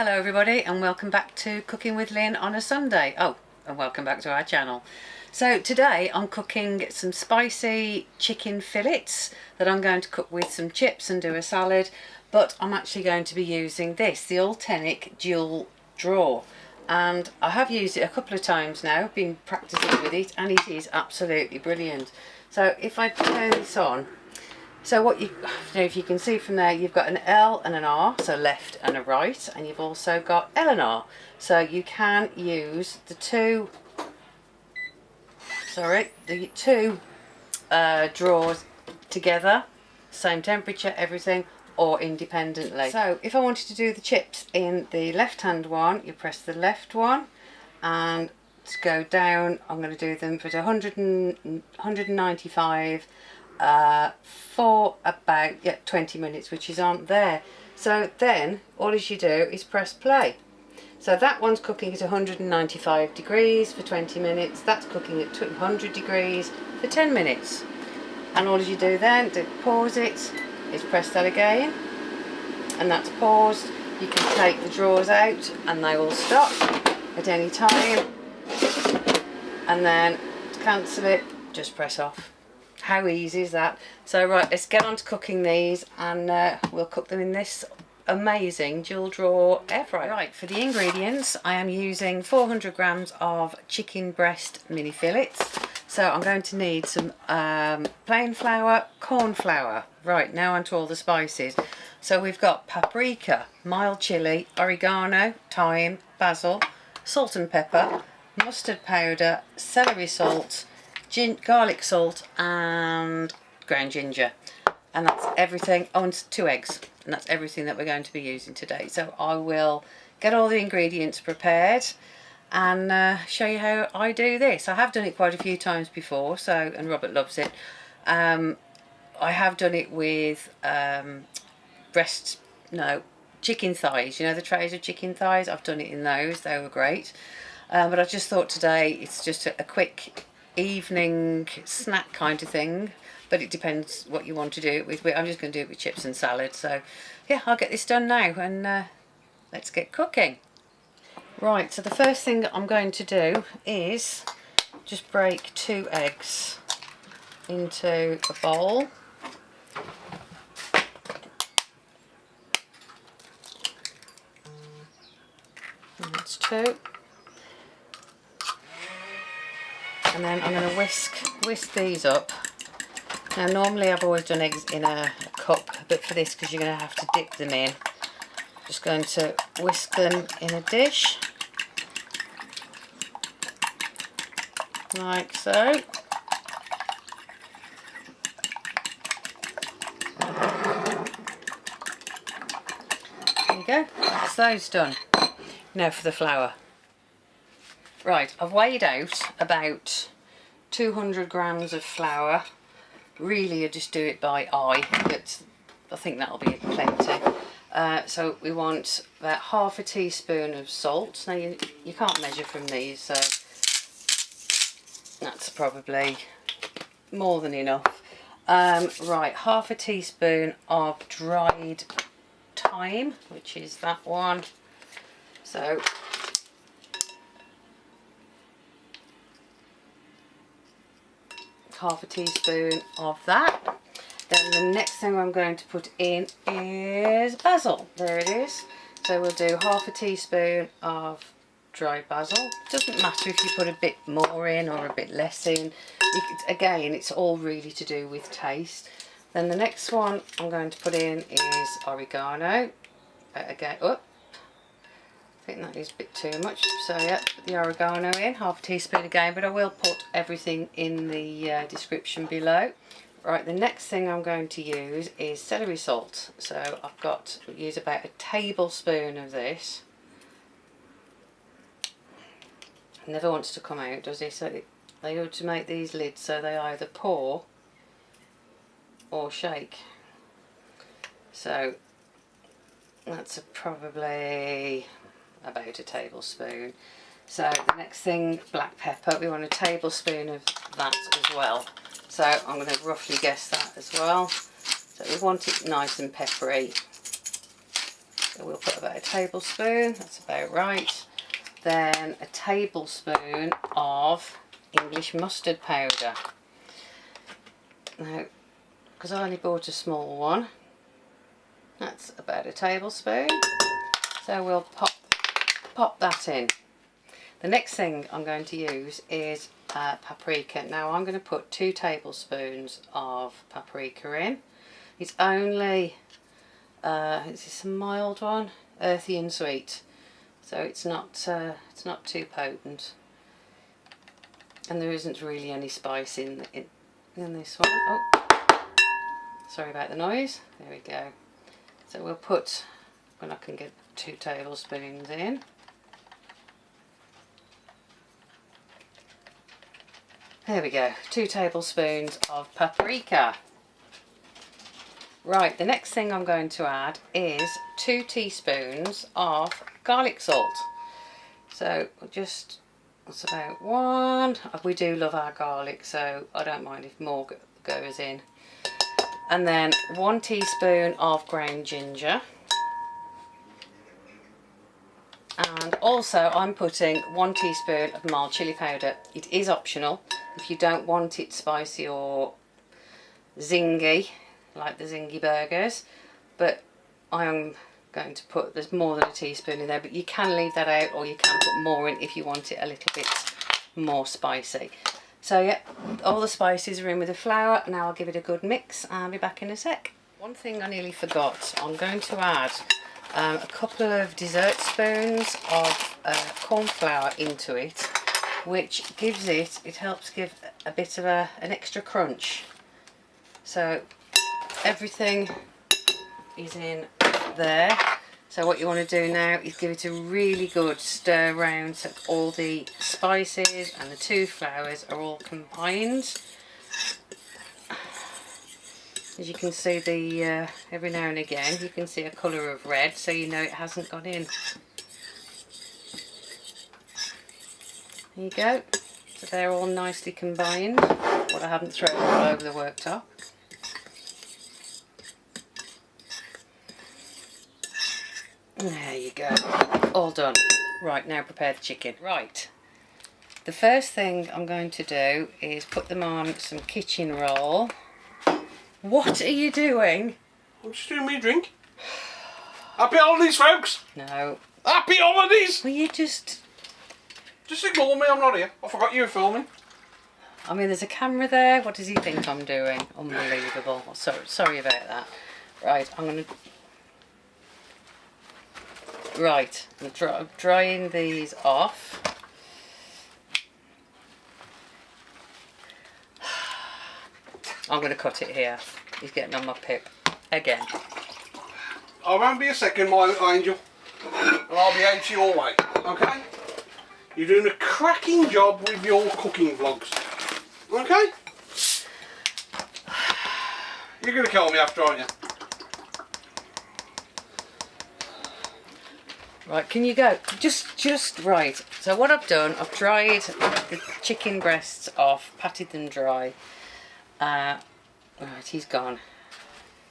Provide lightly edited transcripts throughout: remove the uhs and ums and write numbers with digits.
Hello everybody and welcome back to Cooking with Lynn on a Sunday. Oh, and welcome back to our channel. So today I'm cooking some spicy chicken fillets that I'm going to cook with some chips and do a salad, but I'm actually going to be using this, the Ultenic Dual drawer. And I have used it a couple of times now, been practicing with it, and it is absolutely brilliant. So if I turn this on, so what you know, if you can see from there, you've got an L and an R, so left and a right, and you've also got L and R, so you can use the two drawers together, same temperature, everything, or independently. So if I wanted to do the chips in the left hand one, you press the left one, and to go down I'm going to do them for 195 for about 20 minutes, which is on there. So then all you do is press play. So that one's cooking at 195 degrees for 20 minutes, that's cooking at 200 degrees for 10 minutes. And all you do then, pause it, is press that again, and that's paused. You can take the drawers out and they will stop at any time, and then to cancel it, just press off. How easy is that? So right, let's get on to cooking these, and we'll cook them in this amazing dual drawer air fryer. Right, for the ingredients I am using 400 grams of chicken breast mini fillets. So I'm going to need some plain flour, corn flour. Right, now onto all the spices. So we've got paprika, mild chilli, oregano, thyme, basil, salt and pepper, mustard powder, celery salt, garlic salt and ground ginger, and that's everything. Oh, and 2 eggs, and that's everything that we're going to be using today. So I will get all the ingredients prepared and show you how I do this. I have done it quite a few times before, so, and Robert loves it. I have done it with chicken thighs, you know, the trays of chicken thighs. I've done it in those, they were great. But I just thought today it's just a quick evening snack kind of thing, but it depends what you want to do it with. I'm just going to do it with chips and salad. So yeah, I'll get this done now, and let's get cooking. Right, so the first thing I'm going to do is just break 2 eggs into a bowl. And that's 2. And then I'm going to whisk these up. Now normally I've always done eggs in a cup, but for this, because you're going to have to dip them in, just going to whisk them in a dish, like so. There you go, that's those done. Now for the flour. Right, I've weighed out about 200 grams of flour. Really, I just do it by eye, but I think that'll be plenty. So we want about half a teaspoon of salt. Now you can't measure from these, so that's probably more than enough. Right, half a teaspoon of dried thyme, which is that one. So half a teaspoon of that. Then the next thing I'm going to put in is basil. There it is. So we'll do half a teaspoon of dried basil. Doesn't matter if you put a bit more in or a bit less in. Again, it's all really to do with taste. Then the next one I'm going to put in is oregano. Again, I think that is a bit too much, so yeah, put the oregano in, half a teaspoon again, but I will put everything in the description below. Right, the next thing I'm going to use is celery salt. So I'll use about a tablespoon of this. It never wants to come out, does it? So they ought to make these lids so they either pour or shake. So that's probably about a tablespoon. So the next thing, black pepper, we want a tablespoon of that as well. So I'm going to roughly guess that as well. So we want it nice and peppery. So we'll put about a tablespoon, that's about right. Then a tablespoon of English mustard powder. Now, because I only bought a small one, that's about a tablespoon. So we'll pop that in. The next thing I'm going to use is paprika. Now I'm going to put 2 tablespoons of paprika in. It's only, is this a mild one? Earthy and sweet. So it's not too potent. And there isn't really any spice in this one. Oh, sorry about the noise. There we go. So we'll put, when I can get 2 tablespoons in. There we go, 2 tablespoons of paprika. Right, the next thing I'm going to add is 2 teaspoons of garlic salt. So just, that's about 1. We do love our garlic, so I don't mind if more goes in. And then 1 teaspoon of ground ginger. And also I'm putting 1 teaspoon of mild chilli powder. It is optional if you don't want it spicy or zingy, like the zingy burgers, but I am going to put, there's more than a teaspoon in there, but you can leave that out or you can put more in if you want it a little bit more spicy. So yeah, all the spices are in with the flour. Now I'll give it a good mix and I'll be back in a sec. One thing I nearly forgot, I'm going to add a couple of dessert spoons of corn flour into it, which gives it, helps give a bit of an extra crunch. So everything is in there. So what you want to do now is give it a really good stir round so all the spices and the 2 flours are all combined. As you can see, the every now and again you can see a colour of red, so you know it hasn't gone in. There you go. So they're all nicely combined. What I haven't thrown all over the worktop. There you go. All done. Right, now prepare the chicken. Right. The first thing I'm going to do is put them on some kitchen roll. What are you doing? I'm just doing me a drink. Happy holidays, folks! No. Happy holidays! Will you just ignore me, I'm not here. I forgot you were filming. I mean, there's a camera there. What does he think I'm doing? Unbelievable. Sorry about that. Right, I'm going to... Right, I'm drying these off. I'm going to cut it here. He's getting on my pip again. I won't be a second, my little angel. And I'll be out your way, okay? You're doing a cracking job with your cooking vlogs, okay? You're going to kill me after, aren't you? Right, can you go? Just right. So what I've done, I've dried the chicken breasts off, patted them dry. Right, he's gone.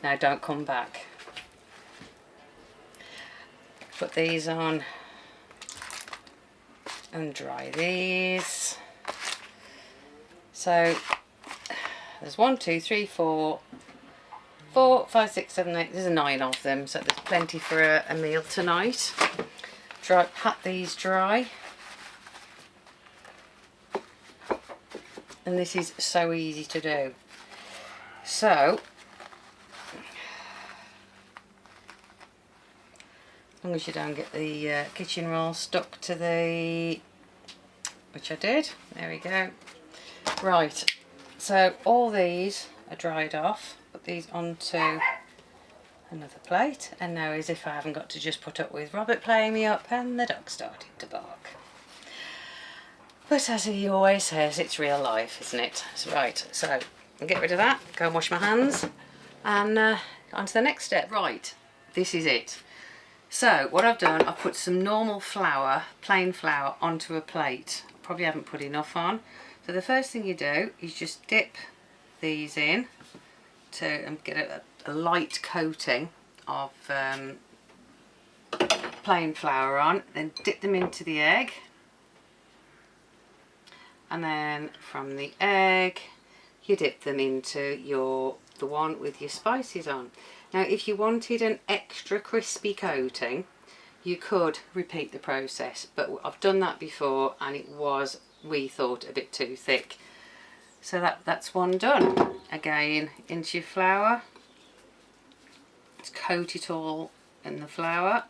Now don't come back. Put these on and dry these. So there's 1, 2, 3, 4, 5, 6, 7, 8. There's 9 of them, so there's plenty for a meal tonight. Pat these dry. And this is so easy to do. So, as long as you don't get the kitchen roll stuck to the, which I did, there we go. Right, so all these are dried off. Put these onto another plate, and now as if I haven't got to just put up with Robert playing me up and the dog started to bark. But as he always says, it's real life, isn't it? Right, so I'll get rid of that, go and wash my hands, and on to the next step. Right, this is it. So what I've done, I've put some normal flour, plain flour, onto a plate. I probably haven't put enough on. So the first thing you do is just dip these in to get a light coating of plain flour on, then dip them into the egg, and then from the egg you dip them into the one with your spices on. Now if you wanted an extra crispy coating, you could repeat the process, but I've done that before and it was, we thought, a bit too thick. So that's one done. Again, into your flour, just coat it all in the flour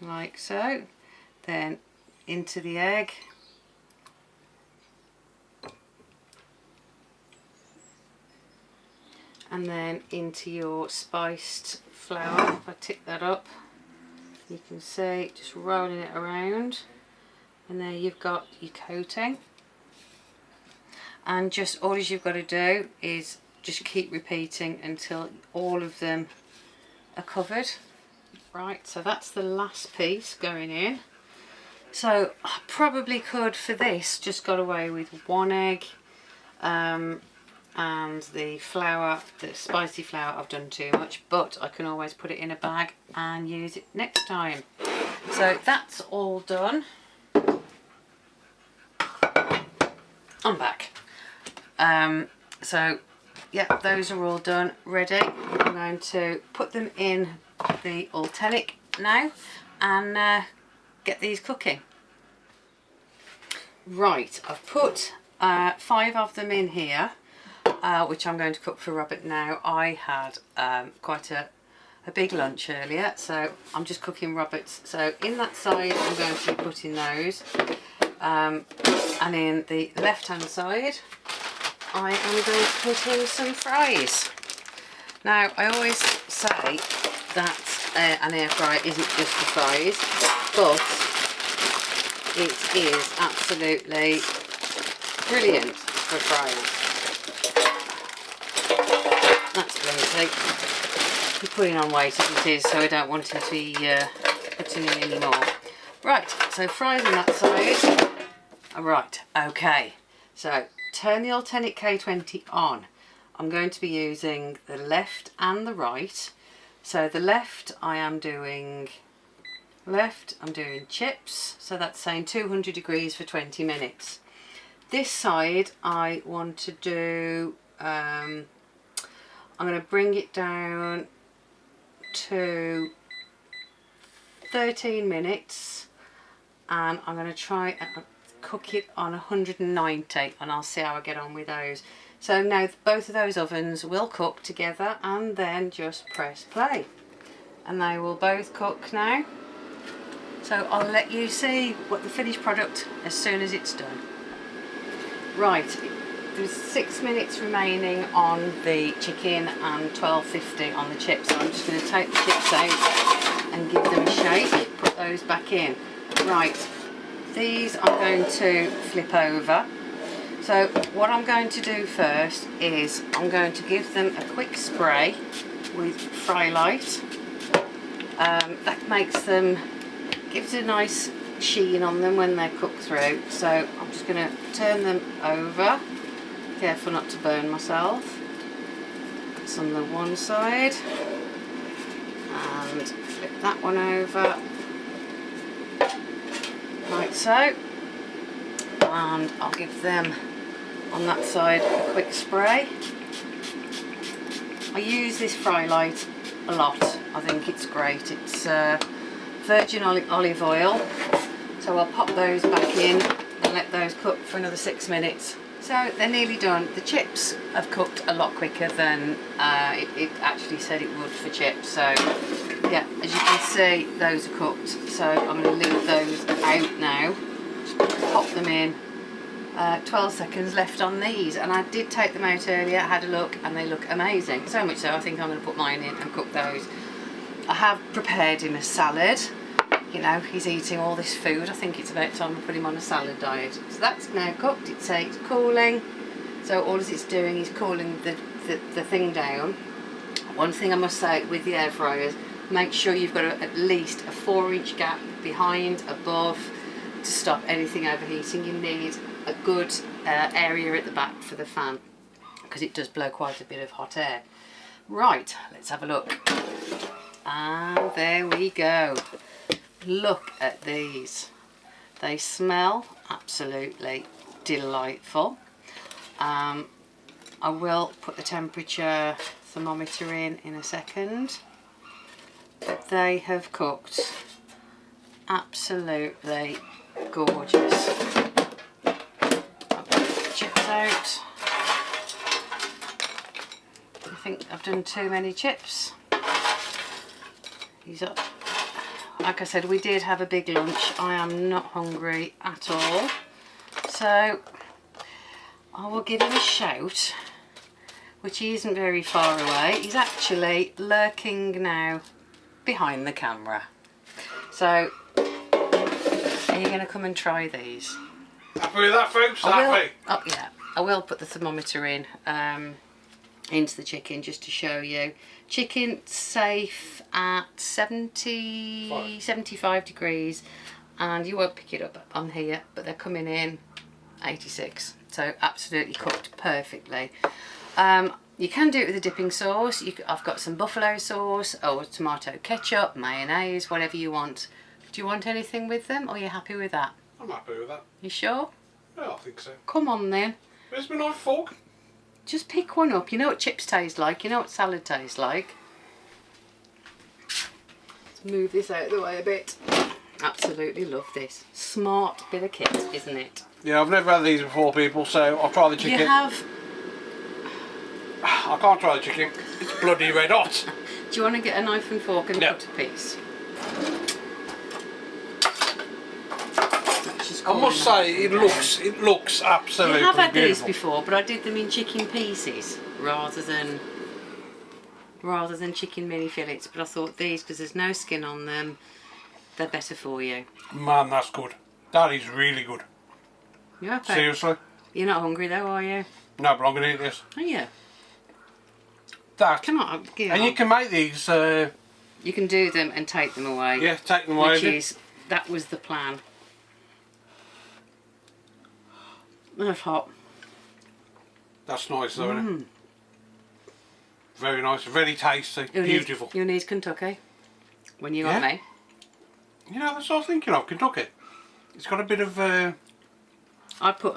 like so, then into the egg, and then into your spiced flour. If I tip that up, you can see just rolling it around, and there you've got your coating. And just all you've got to do is just keep repeating until all of them are covered. Right, so that's the last piece going in. So I probably could, for this, just got away with one egg, and the flour, the spicy flour, I've done too much, but I can always put it in a bag and use it next time. So that's all done. I'm back. So yeah, those are all done, ready. I'm going to put them in the Ultenic now and get these cooking. Right, I've put 5 of them in here, which I'm going to cook for Robert now. I had quite a big lunch earlier, so I'm just cooking Robert's. So in that side I'm going to be putting those, and in the left hand side I am going to put in some fries. Now I always say that an air fryer isn't just for fries, but it is absolutely brilliant for fries. That's plenty. He's putting on weight as it is, so I don't want him to be putting in any more. Right, so fries on that side. Right, okay. So turn the Ultenic K20 on. I'm going to be using the left and the right. So the left I'm doing chips, so that's saying 200 degrees for 20 minutes. This side I want to do, I'm going to bring it down to 13 minutes and I'm going to try and cook it on 190 and I'll see how I get on with those. So now both of those ovens will cook together and then just press play. And they will both cook now. So I'll let you see what the finished product as soon as it's done. Right, there's 6 minutes remaining on the chicken and 12:50 on the chips. So I'm just going to take the chips out and give them a shake, put those back in. Right, these I'm going to flip over. So what I'm going to do first is I'm going to give them a quick spray with Fry Light. That makes them, gives a nice sheen on them when they're cooked through. So I'm just going to turn them over. Careful not to burn myself. That's on the one side. And flip that one over. Like so. And I'll give them on that side a quick spray. I use this Fry Light a lot. I think it's great. It's virgin olive oil. So I'll pop those back in and let those cook for another 6 minutes. So they're nearly done. The chips have cooked a lot quicker than it actually said it would for chips. So yeah, as you can see, those are cooked. So I'm going to leave those out now. Just pop them in. 12 seconds left on these, and I did take them out earlier, had a look, and they look amazing. So much so I think I'm going to put mine in and cook those. I have prepared him a salad. You know, he's eating all this food. I think it's about time I put him on a salad diet. So that's now cooked. It's cooling. So all it's doing is cooling the thing down. One thing I must say with the air fryers, make sure you've got at least a 4-inch gap behind, above, to stop anything overheating. You need a good area at the back for the fan because it does blow quite a bit of hot air. Right, let's have a look. And there we go. Look at these. They smell absolutely delightful. I will put the temperature thermometer in a second. But they have cooked absolutely gorgeous. I'll put the chips out. I think I've done too many chips. These are, like I said, we did have a big lunch. I am not hungry at all. So I will give him a shout, which he isn't very far away. He's actually lurking now behind the camera. So are you going to come and try these? Happy with that, folks? Happy? Oh yeah, I will put the thermometer in into the chicken just to show you. Chicken safe at 75 degrees, and you won't pick it up on here, but they're coming in 86, so absolutely cooked perfectly. You can do it with a dipping sauce. I've got some buffalo sauce or tomato ketchup, mayonnaise, whatever you want. Do you want anything with them, or are you happy with that? I'm happy with that. You sure? Yeah, I think so. Come on then. Where's my knife fork? Just pick one up. You know what chips taste like. You know what salad tastes like. Let's move this out of the way a bit. Absolutely love this. Smart bit of kit, isn't it? Yeah, I've never had these before, people, so I'll try the chicken. You have... I can't try the chicken. It's bloody red hot. Do you want to get a knife and fork and Yeah. cut a piece? I must say, it looks absolutely You have had beautiful. these before, but I did them in chicken pieces rather than chicken mini fillets. But I thought these, because there's no skin on them, they're better for you. Man, that's good. That is really good. You okay? Seriously? You're not hungry though, are you? No, but I'm going to eat this. Are you? That. Come on, give And on. you can make these... You can do them and take them away. yeah, take them away. That was the plan. That's hot. That's nice though, isn't it? Very nice, very tasty, beautiful. You need Kentucky when you got me. You know, that's what I was thinking of, Kentucky. It's got a bit of... I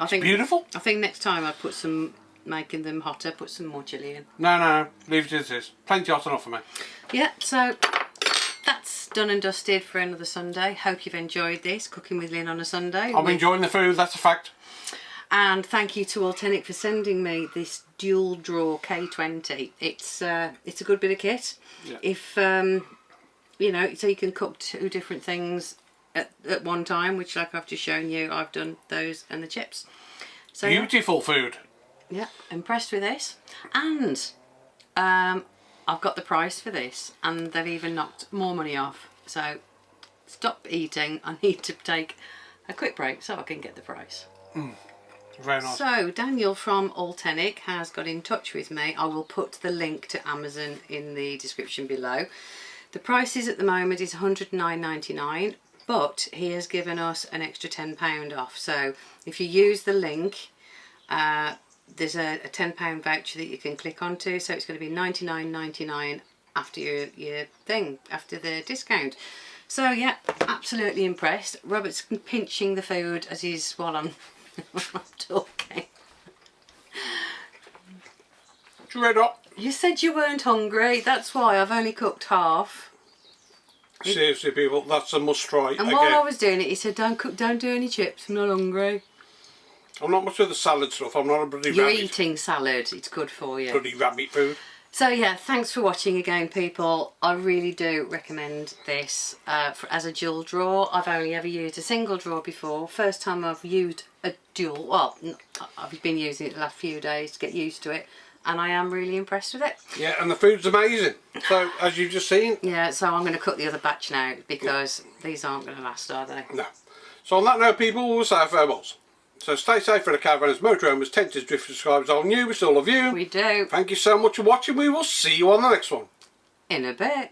think beautiful. I think next time I'd put some, making them hotter, put some more chilli in. No, leave it as this. Plenty hot enough for me. Yeah, so that's done and dusted for another Sunday. Hope you've enjoyed this, cooking with Lynn on a Sunday. I'm enjoying the food, that's a fact. And thank you to Ultenic for sending me this dual draw K20. It's a good bit of kit. Yeah. If you know, so you can cook 2 different things at one time, which, like I've just shown you, I've done those and the chips. So Beautiful food. yeah, impressed with this. And I've got the price for this, and they've even knocked more money off. So stop eating. I need to take a quick break so I can get the price. Very nice. So Daniel from Ultenic has got in touch with me. I will put the link to Amazon in the description below. The prices at the moment is £109.99, but he has given us an extra £10 off. So if you use the link, there's a £10 voucher that you can click onto. So it's going to be £99.99 after your thing, after the discount. So yeah, absolutely impressed. Robert's pinching the food as he's while I'm talking. It's red hot. You said you weren't hungry. That's why I've only cooked half. Seriously, people, that's a must try And again. while I was doing it, he said, "Don't cook, don't do any chips. I'm not hungry." I'm not much of the salad stuff. I'm not a bloody You're rabbit. eating salad. It's good for you. Bloody rabbit food. So yeah, thanks for watching again, people. I really do recommend this as a dual drawer. I've only ever used a single drawer before. First time I've used a dual. Well, I've been using it the last few days to get used to it, and I am really impressed with it. Yeah, and the food's amazing. So, as you've just seen. Yeah, so I'm going to cut the other batch now because these aren't going to last, are they? No. So on that note, people, we'll say our farewells. So stay safe for the caravans, motorhomes, tenters, drift subscribers, all new. We still love you. We do. Thank you so much for watching. We will see you on the next one. In a bit.